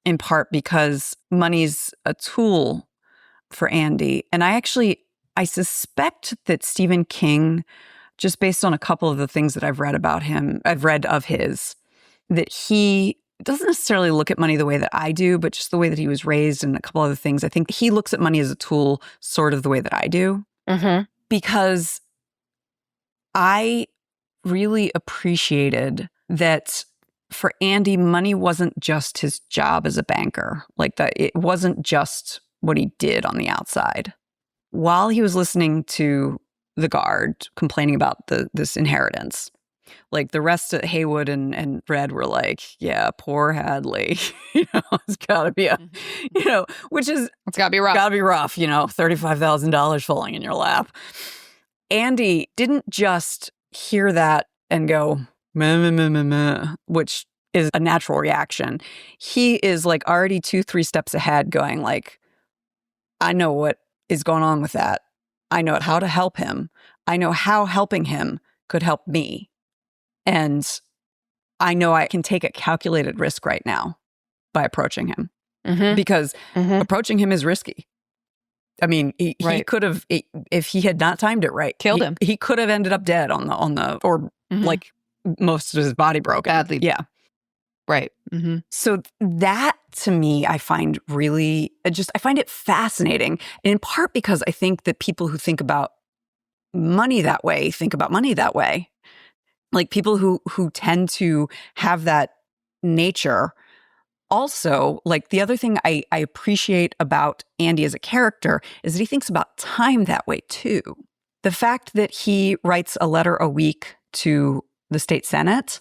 in part because money's a tool for Andy. And I suspect that Stephen King, just based on a couple of the things that I've read about him, I've read of his, that he doesn't necessarily look at money the way that I do, but just the way that he was raised and a couple other things. I think he looks at money as a tool sort of the way that I do. Mm-hmm. Because I really appreciated that for Andy, money wasn't just his job as a banker. Like, that it wasn't just what he did on the outside. While he was listening to the guard complaining about this inheritance, like, the rest of Haywood and Red were like, yeah, poor Hadley. It's gotta be which is, it's gotta be rough. Gotta be rough, $35,000 falling in your lap. Andy didn't just hear that and go, meh, meh, meh, meh, meh, which is a natural reaction. He is like already 2-3 steps ahead, going like, I know what is going on with that. I know how to help him. I know how helping him could help me. And I know I can take a calculated risk right now by approaching him. Mm-hmm. Because approaching him is risky. I mean, he could have, if he had not timed it right, killed him. He could have ended up dead or like most of his body broken. Badly. Yeah. Right. Mm-hmm. So that, to me, I find really, I find it fascinating, in part because I think that people who think about money that way think about money that way. Like, people who tend to have that nature. Also, like, the other thing I appreciate about Andy as a character is that he thinks about time that way too. The fact that he writes a letter a week to the state senate,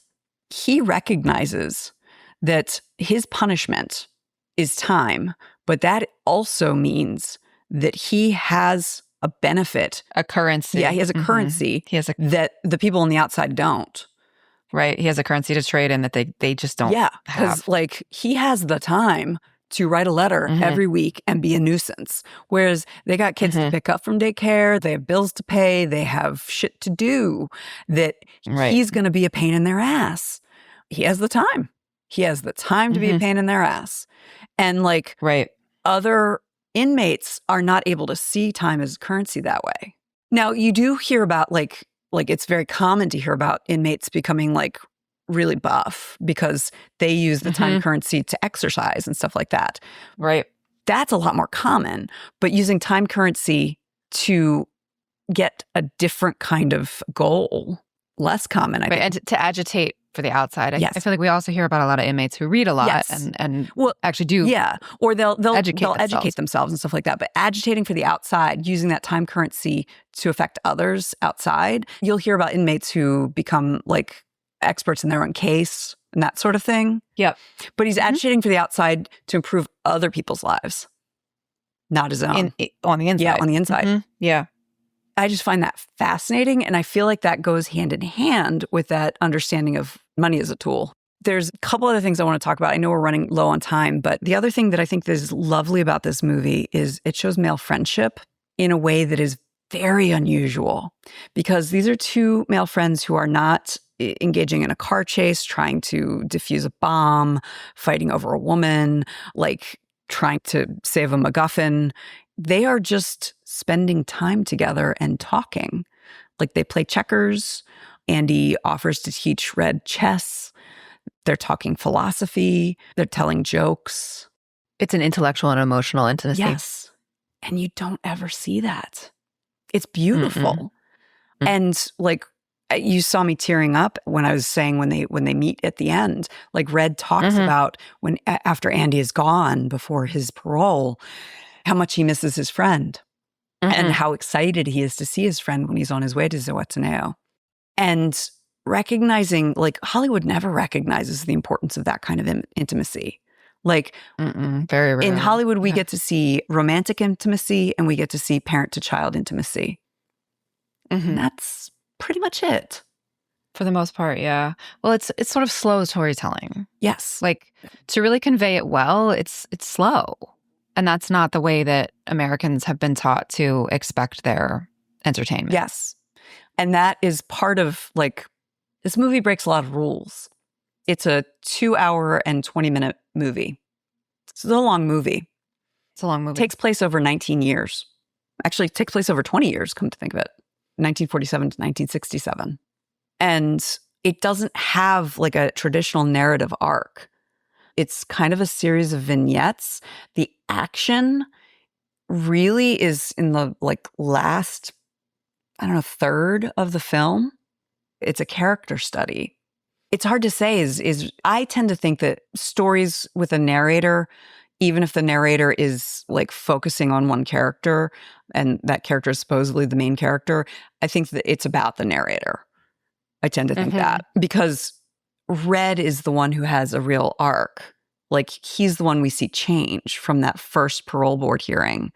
he recognizes that his punishment is time, but that also means that he has a benefit. A currency. Yeah, he has a currency that the people on the outside don't. Right. He has a currency to trade in that they just don't have. Yeah, because, like, he has the time to write a letter every week and be a nuisance. Whereas they got kids to pick up from daycare, they have bills to pay, they have shit to do, that he's going to be a pain in their ass. He has the time. He has the time to be a pain in their ass. And, like, other inmates are not able to see time as currency that way. Now, you do hear about, like it's very common to hear about inmates becoming, like, really buff because they use the time currency to exercise and stuff like that. Right. That's a lot more common. But using time currency to get a different kind of goal, less common, I think. And to agitate for the outside. Yes. I feel like we also hear about a lot of inmates who read a lot and actually do. Yeah. Or they'll educate themselves and stuff like that. But agitating for the outside, using that time currency to affect others outside. You'll hear about inmates who become, like, experts in their own case and that sort of thing. Yep. But he's agitating for the outside to improve other people's lives, not his own. On the inside. Yeah, on the inside. Yeah. I just find that fascinating. And I feel like that goes hand in hand with that understanding of money as a tool. There's a couple other things I want to talk about. I know we're running low on time, but the other thing that I think is lovely about this movie is it shows male friendship in a way that is very unusual, because these are two male friends who are not engaging in a car chase, trying to defuse a bomb, fighting over a woman, like trying to save a MacGuffin. They are just spending time together and talking. Like, they play checkers. Andy offers to teach Red chess. They're talking philosophy. They're telling jokes. It's an intellectual and emotional intimacy. Yes. And you don't ever see that. It's beautiful. And, like, you saw me tearing up when I was saying when they meet at the end. Like, Red talks about when after Andy is gone before his parole, how much he misses his friend and Mhm. how excited he is to see his friend when he's on his way to Zoetaneo. And recognizing, like, Hollywood never recognizes the importance of that kind of intimacy. Like, Very rarely. in Hollywood, we get to see romantic intimacy and we get to see parent-to-child intimacy. And that's pretty much it. For the most part, yeah. Well, it's sort of slow storytelling. Yes. Like, to really convey it well, it's slow. And that's not the way that Americans have been taught to expect their entertainment. Yes. And that is part of, like, this movie breaks a lot of rules. It's a 2-hour and 20-minute movie. It's a long movie. It's a long movie. It takes place over 19 years. Actually, it takes place over 20 years, come to think of it. 1947 to 1967. And it doesn't have like a traditional narrative arc. It's kind of a series of vignettes. The action really is in the like last, I don't know, third of the film. It's a character study. It's hard to say is I tend to think that stories with a narrator, even if the narrator is like focusing on one character and that character is supposedly the main character, I think that it's about the narrator. I tend to think that because Red is the one who has a real arc. Like, he's the one we see change from that first parole board hearing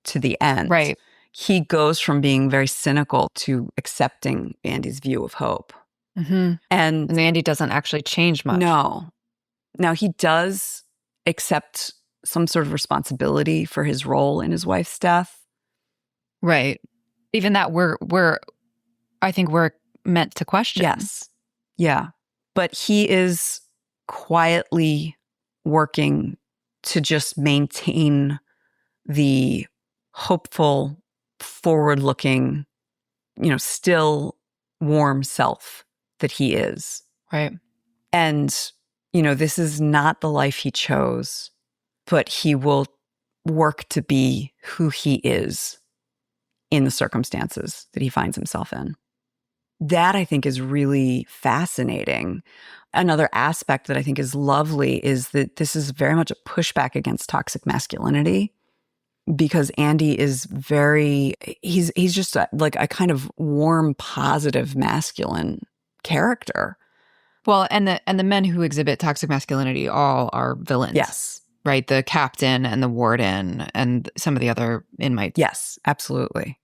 to the end. Right. He goes from being very cynical to accepting Andy's view of hope. And Andy doesn't actually change much. No. Now, he does accept some sort of responsibility for his role in his wife's death. Right. Even that I think we're meant to question. Yes. Yeah. But he is quietly working to just maintain the hopeful, forward-looking, still warm self that he is. Right. And, this is not the life he chose, but he will work to be who he is in the circumstances that he finds himself in. That, I think, is really fascinating. Another aspect that I think is lovely is that this is very much a pushback against toxic masculinity, because Andy is he's just like a kind of warm, positive, masculine character. Well, and the men who exhibit toxic masculinity all are villains. Yes. Right? The captain and the warden and some of the other inmates. Yes, absolutely.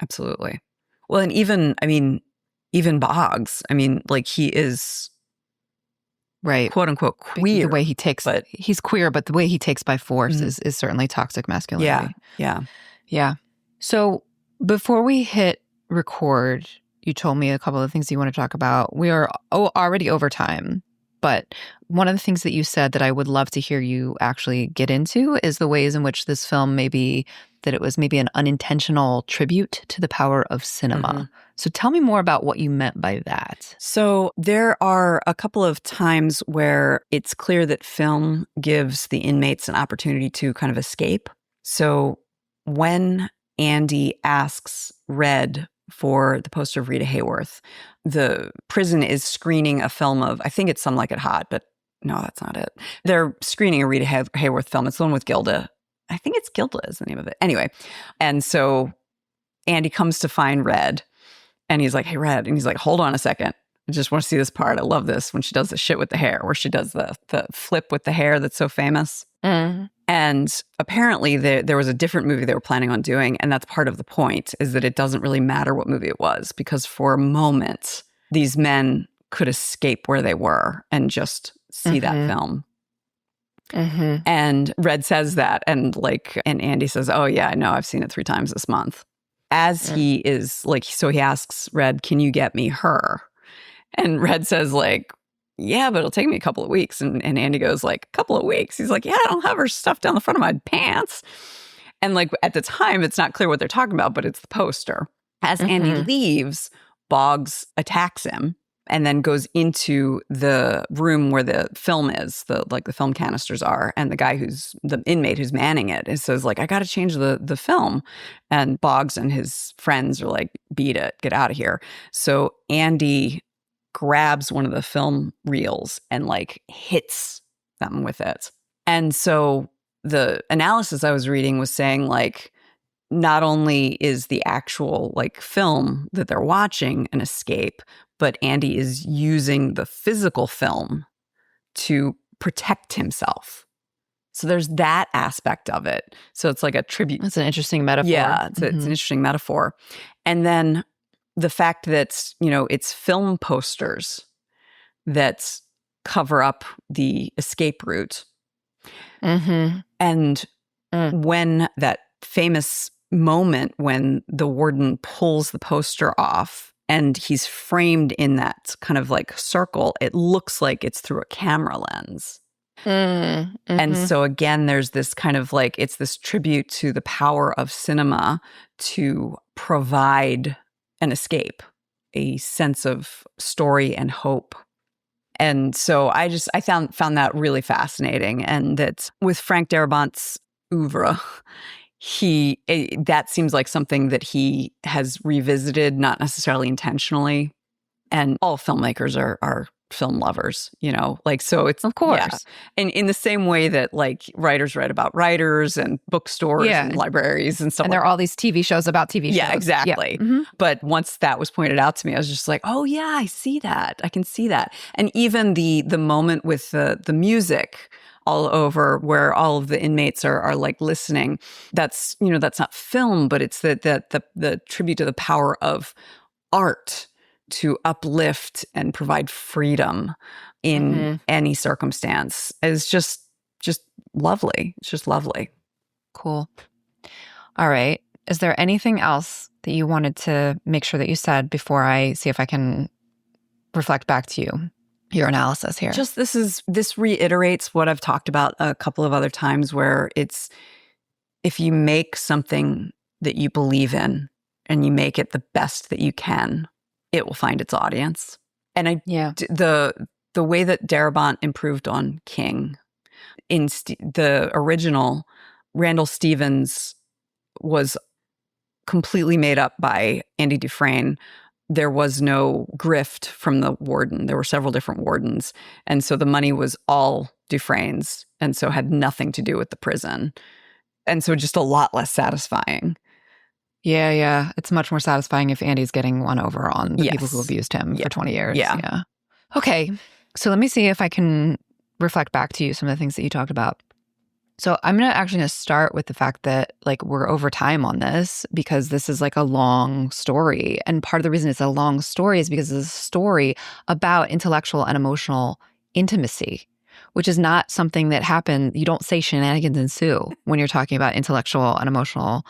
Absolutely. Well, and even Boggs, like, he is, right, quote unquote, queer. The way he takes, he's queer, but the way he takes by force is certainly toxic masculinity. Yeah. So before we hit record, you told me a couple of things you want to talk about. We are already over time, but one of the things that you said that I would love to hear you actually get into is the ways in which this film it was maybe an unintentional tribute to the power of cinema. So tell me more about what you meant by that. So there are a couple of times where it's clear that film gives the inmates an opportunity to kind of escape. So when Andy asks Red for the poster of Rita Hayworth, the prison is screening a film of, I think it's Some Like It Hot, but no, that's not it. They're screening a Rita Hayworth film. It's the one with Gilda. I think it's Gilda is the name of it. Anyway, and so Andy comes to find Red, and he's like, "Hey, Red," and he's like, "Hold on a second. I just want to see this part. I love this when she does the shit with the hair, where she does the flip with the hair that's so famous." And apparently there was a different movie they were planning on doing, and that's part of the point, is that it doesn't really matter what movie it was, because for a moment, these men could escape where they were and just see that film. And Red says that, and Andy says, "Oh yeah, I know, I've seen it 3 times this month." As he is so he asks Red, "Can you get me her?" And Red says "Yeah, but it'll take me a couple of weeks." And Andy goes "A couple of weeks?" He's like, "Yeah, I don't have her stuffed down the front of my pants." And at the time, it's not clear what they're talking about, but it's the poster. As Andy leaves, Boggs attacks him and then goes into the room where the film is, the film canisters are. And the guy the inmate who's manning it, says "I got to change the film." And Boggs and his friends are like, "Beat it, get out of here." So Andy grabs one of the film reels and hits them with it. And so the analysis I was reading was saying, like, not only is the actual like film that they're watching an escape, but Andy is using the physical film to protect himself. So there's that aspect of it. So it's like a tribute. That's an interesting metaphor. Yeah, it's an interesting metaphor. And then the fact that, you know, it's film posters that cover up the escape route. And when that famous moment when the warden pulls the poster off and he's framed in that kind of like circle, it looks like it's through a camera lens. And so again, there's this kind of like, it's this tribute to the power of cinema to provide an escape, a sense of story and hope. And so I found that really fascinating. And that with Frank Darabont's oeuvre, that seems like something that he has revisited, not necessarily intentionally. And all filmmakers are film lovers, you know, like, so it's, of course. Yeah. And in the same way that like writers write about writers and bookstores and libraries and stuff. And there are all these TV shows about TV shows. Yeah, exactly. Yeah. But once that was pointed out to me, I was just like, oh yeah, I see that. I can see that. And even the moment with the music all over where all of the inmates are like listening, that's, you know, that's not film, but it's the tribute to the power of art to uplift and provide freedom in any circumstance is just lovely. It's just lovely. Cool. All right. Is there anything else that you wanted to make sure that you said before I see if I can reflect back to you your analysis here? Just this reiterates what I've talked about a couple of other times, where it's, if you make something that you believe in and you make it the best that you can, it will find its audience. And the way that Darabont improved on King, in the original, Randall Stevens was completely made up by Andy Dufresne. There was no grift from the warden. There were several different wardens. And so the money was all Dufresne's, and so had nothing to do with the prison. And so just a lot less satisfying. Yeah. It's much more satisfying if Andy's getting one over on the people who abused him for 20 years. Yeah. Okay. So let me see if I can reflect back to you some of the things that you talked about. So I'm actually going to start with the fact that like we're over time on this because this is like a long story. And part of the reason it's a long story is because it's a story about intellectual and emotional intimacy, which is not something that happened. You don't say shenanigans ensue when you're talking about intellectual and emotional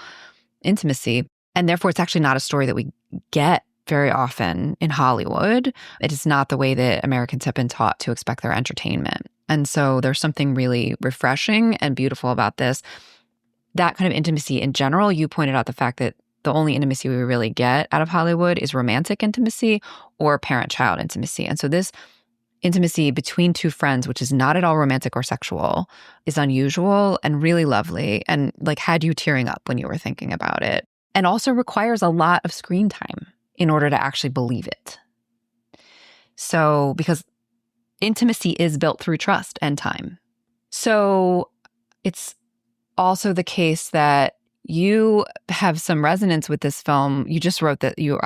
intimacy. And therefore, it's actually not a story that we get very often in Hollywood. It is not the way that Americans have been taught to expect their entertainment. And so there's something really refreshing and beautiful about this. That kind of intimacy in general, you pointed out the fact that the only intimacy we really get out of Hollywood is romantic intimacy or parent-child intimacy. And so this intimacy between two friends, which is not at all romantic or sexual, is unusual and really lovely and like had you tearing up when you were thinking about it. And also requires a lot of screen time in order to actually believe it. So, because intimacy is built through trust and time. So it's also the case that you have some resonance with this film. You just wrote you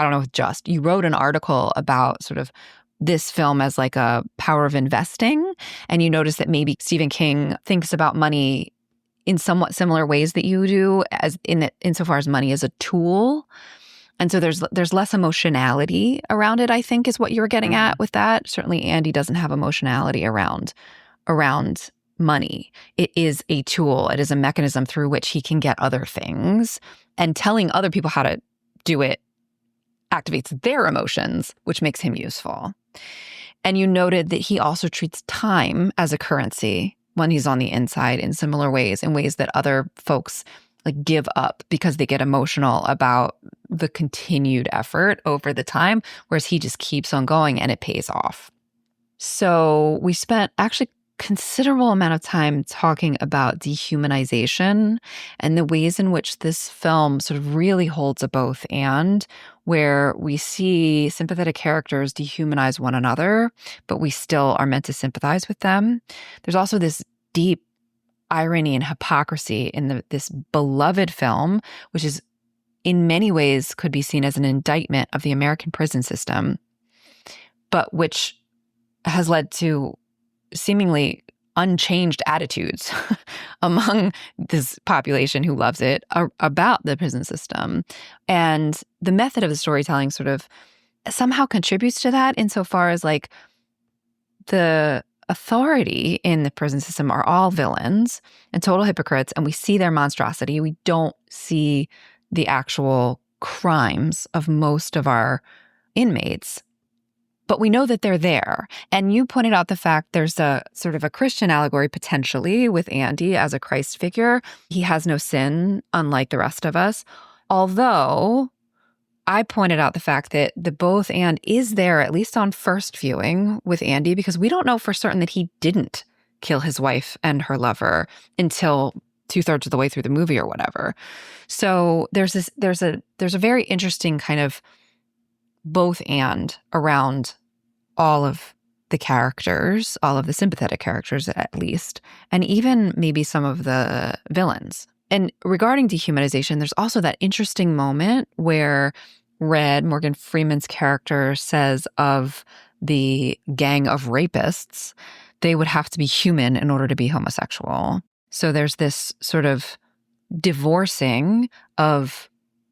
wrote an article about sort of this film as like a power of investing. And you notice that maybe Stephen King thinks about money in somewhat similar ways that you do, as insofar as money is a tool. And so there's less emotionality around it, I think, is what you were getting at with that. Certainly Andy doesn't have emotionality around money. It is a tool. It is a mechanism through which he can get other things. And telling other people how to do it activates their emotions, which makes him useful. And you noted that he also treats time as a currency when he's on the inside in similar ways, in ways that other folks like give up because they get emotional about the continued effort over the time, whereas he just keeps on going and it pays off. So we spent actually considerable amount of time talking about dehumanization and the ways in which this film sort of really holds a both and, where we see sympathetic characters dehumanize one another, but we still are meant to sympathize with them. There's also this deep irony and hypocrisy in this beloved film, which is in many ways could be seen as an indictment of the American prison system, but which has led to seemingly unchanged attitudes among this population who loves it about the prison system. And the method of the storytelling sort of somehow contributes to that insofar as like the authority in the prison system are all villains and total hypocrites, and we see their monstrosity. We don't see the actual crimes of most of our inmates, but we know that they're there. And you pointed out the fact there's a sort of a Christian allegory potentially with Andy as a Christ figure. He has no sin, unlike the rest of us. Although I pointed out the fact that the both and is there, at least on first viewing with Andy, because we don't know for certain that he didn't kill his wife and her lover until 2/3 of the way through the movie or whatever. So there's a very interesting kind of both and around all of the characters, all of the sympathetic characters at least, and even maybe some of the villains. And regarding dehumanization, there's also that interesting moment where Red, Morgan Freeman's character, says of the gang of rapists, they would have to be human in order to be homosexual. So there's this sort of divorcing of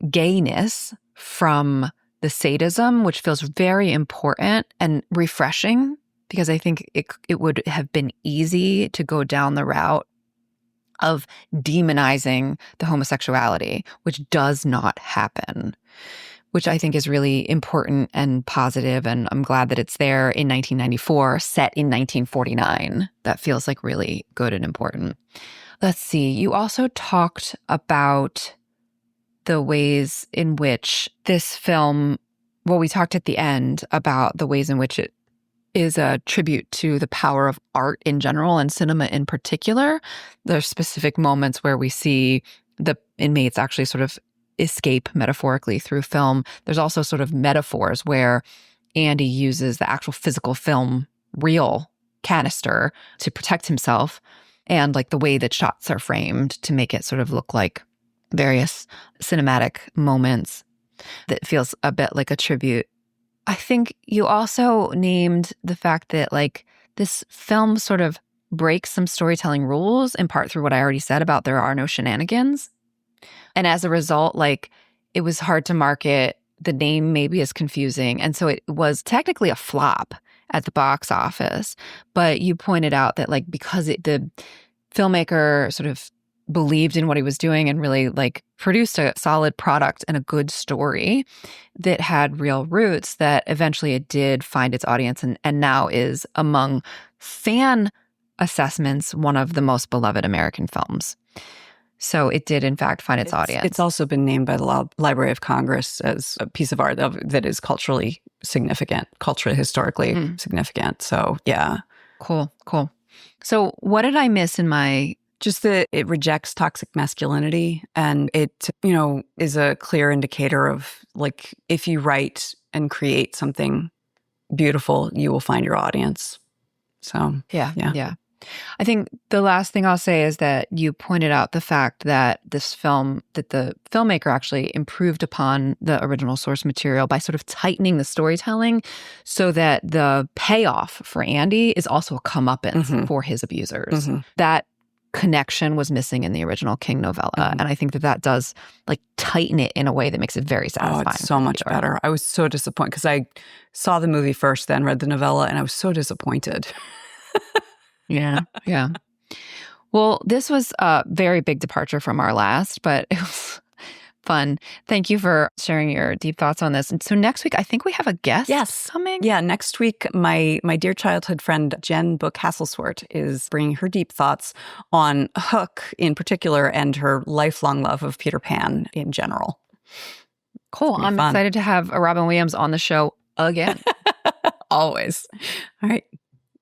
gayness from the sadism, which feels very important and refreshing, because I think it would have been easy to go down the route of demonizing the homosexuality, which does not happen, which I think is really important and positive. And I'm glad that it's there in 1994, set in 1949. That feels like really good and important. Let's see. You also talked about the ways in which this film, well, we talked at the end about the ways in which it is a tribute to the power of art in general and cinema in particular. There's specific moments where we see the inmates actually sort of escape metaphorically through film. There's also sort of metaphors where Andy uses the actual physical film reel canister to protect himself, and like the way that shots are framed to make it sort of look like various cinematic moments that feels a bit like a tribute. I think you also named the fact that like this film sort of breaks some storytelling rules, in part through what I already said about there are no shenanigans. And as a result, like it was hard to market. The name maybe is confusing. And so it was technically a flop at the box office. But you pointed out that like because the filmmaker sort of believed in what he was doing and really like produced a solid product and a good story that had real roots, that eventually it did find its audience and now is among fan assessments one of the most beloved American films. So it did, in fact, find its audience. It's also been named by the Library of Congress as a piece of art that is culturally significant, historically significant. So, yeah. Cool. So what did I miss in my... Just that it rejects toxic masculinity, and it, is a clear indicator of like, if you write and create something beautiful, you will find your audience. So, yeah. I think the last thing I'll say is that you pointed out the fact that this film, that the filmmaker actually improved upon the original source material by sort of tightening the storytelling so that the payoff for Andy is also a comeuppance for his abusers. That connection was missing in the original King novella. And I think that does like tighten it in a way that makes it very satisfying. Oh, it's so much better. I was so disappointed because I saw the movie first, then read the novella, and I was so disappointed. Yeah. Well, this was a very big departure from our last, but it was fun. Thank you for sharing your deep thoughts on this. And so next week, I think we have a guest coming. Yeah, next week, my dear childhood friend, Jen Book Hasselsordt, is bringing her deep thoughts on Hook in particular and her lifelong love of Peter Pan in general. Cool. I'm excited to have Robin Williams on the show again. Always. All right.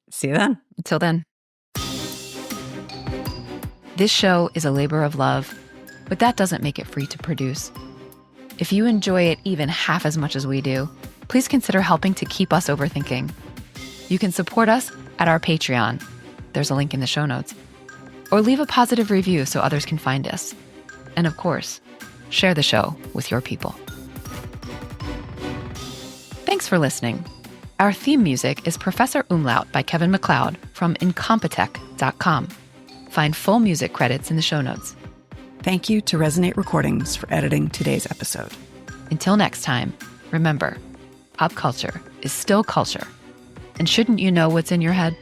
See you then. Until then. This show is a labor of love, but that doesn't make it free to produce. If you enjoy it even half as much as we do, please consider helping to keep us overthinking. You can support us at our Patreon. There's a link in the show notes. or leave a positive review so others can find us. And of course, share the show with your people. Thanks for listening. Our theme music is Professor Umlaut by Kevin MacLeod from Incompetech.com. Find full music credits in the show notes. Thank you to Resonate Recordings for editing today's episode. Until next time, remember, pop culture is still culture. And shouldn't you know what's in your head?